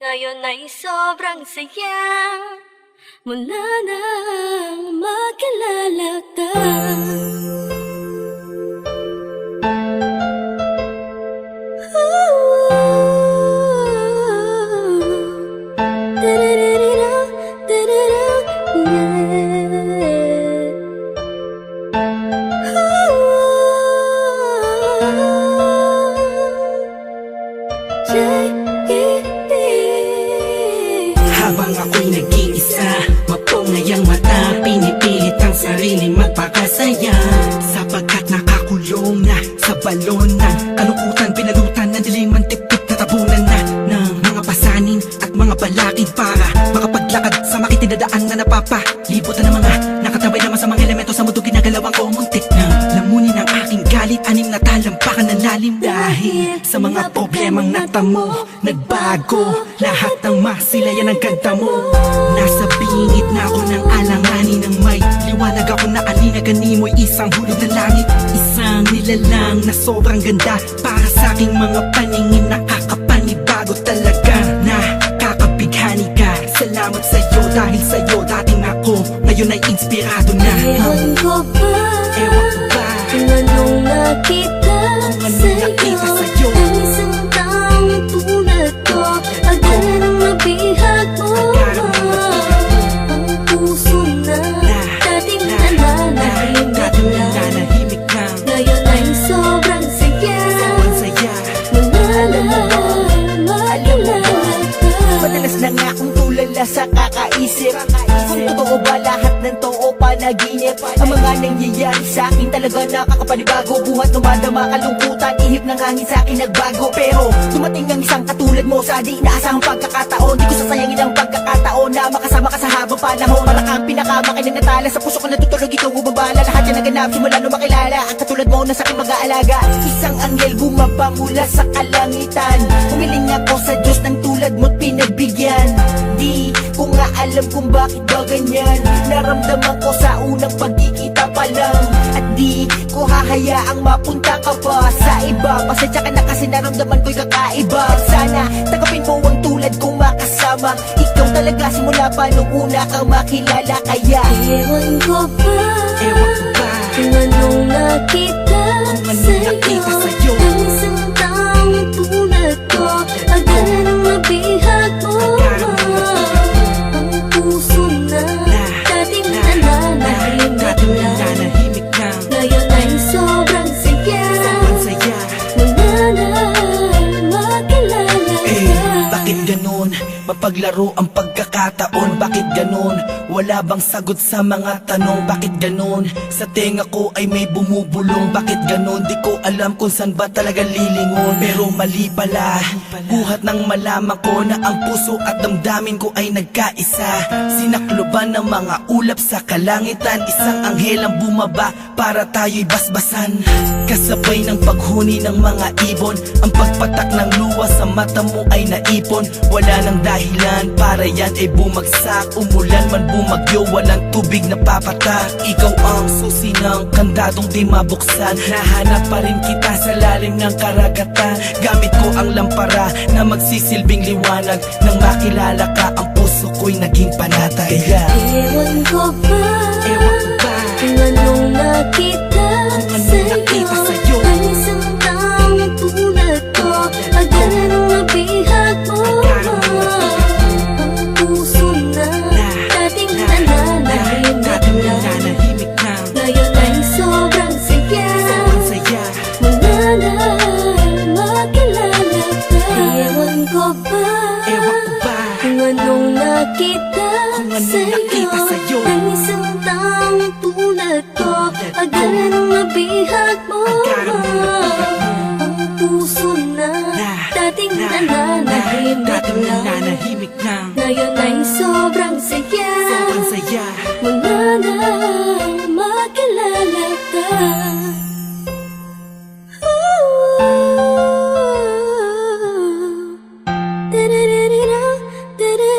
Ngayon ay sobrang saya mula nang makilala ka. Habang ako'y nag-iisa, mapungay ang mata, pinipilit ang sarili magpakasaya. Sapagkat nakakulong na sa balon ng kalungkutan, pinalutan ng dilim ang tipik na tabunan na ng mga pasanin at mga balakid para makapaglakad sa makitinadaan na napapalibot na ng mga nakatabay naman sa mga elemento sa mundo. Ginagalawang ko muntik na lamunin ang aking galit, anim na talampakan ng lalim dahil sa mga problemang natamo. Nagbago lahat ng masilayan ng ganda mo. Nasa bingit na ako ng alanganin ng may liwanag ako na alinagan mo'y isang hulog na langit. Isang nilalang na sobrang ganda para sa aking mga paningin. Nakakapanibago talaga, nakakabighani ka. Salamat sa'yo dahil sa'yo dating ako ngayon ay inspirado na. Ewan ko ba, Ewan ko ba kung anong nakita sa'yo, ang isang taong tulad ko. Agad ang nabihag mo, ang puso na dating nananahimik lang. Ngayon ay sobrang saya mula nang makilala ka. Madalas na nga akong tulala sa kakaisip kung totoo ba lahat ng to o panaginip. Ang mga nangyayari sa akin talaga nakakapanibago. Buhat dumadama kalungkutan, ihip ng hangin sa akin nagbago. Pero dumating ang isang katulad mo sa di inaasahang pagkakataon. Di ko sasayangin ang pagkakataon na makasama ka sa habang panahon. Para kang pinakamakin ng natala, sa puso ko natutulog, ikaw bumabala. Lahat yan naganap simula nung makilala ang katulad mo na sa aking mag-aalaga. Isang anghel bumaba mula sa kalangitan. Humiling ako sa Diyos ng tulad mo't pinagbigyan. Di ko nga alam kung bakit ba ganyan. Naramdaman ko sa unang pagkikita pa lang. At di ko hahayaang mapunta ka pa sa iba. Pasensya ka na kasi naramdaman ko'y kakaiba. At sana tagapin mo ang tulad kong makasama. Ikaw talaga simula pa nung una kang makilala. Kaya Ewan ko ba, kung anong nakita sa'yo, ang isang taong tulad ko. Agad ang nabihag mo, ang puso na dating nananahimik lang. Ngayon ay sobrang saya mula nang makilala ka. Bakit ganun? Mapaglaro ang pagkakataon. Bakit ganun? Wala bang sagot sa mga tanong? Bakit ganun? Sa tenga ko ay may bumubulong. Bakit ganun? Di ko alam kung saan ba talaga lilingon. Pero mali pala, buhat ng malaman ko na ang puso at damdamin ko ay nagkaisa. Sinakloban ng mga ulap sa kalangitan. Isang anghel ang bumaba para tayo'y basbasan. Kasabay ng paghuni ng mga ibon, ang pagpatak ng luwa sa mata mo ay naipon. Wala nang dahilan para yan ay bumagsak. Umulan man bumagyo, walang tubig na papatak. Ikaw ang susi ng kandadong di mabuksan. Nahanap pa rin kita sa lalim ng karagatan. Gamit ko ang lampara na magsisilbing liwanag. Nang makilala ka, ang puso ko'y naging panatag. Kaya Ewan ko ba, kung anong nakita sa'yo, ang isang taong tulad ko. Agad ang nabihag mo, ang puso na dating nananahimik lang. Ngayon ay sobrang saya mula nang makilala ka. Ewan ko ba, kung anong nakita sa'yo, ang isang taong tulad ko. Agad ang nabihag mo, ang puso na dating nananahimik lang. Ngayon ay sobrang saya mula nang makilala ka. Da-da-da-da-da, da-da.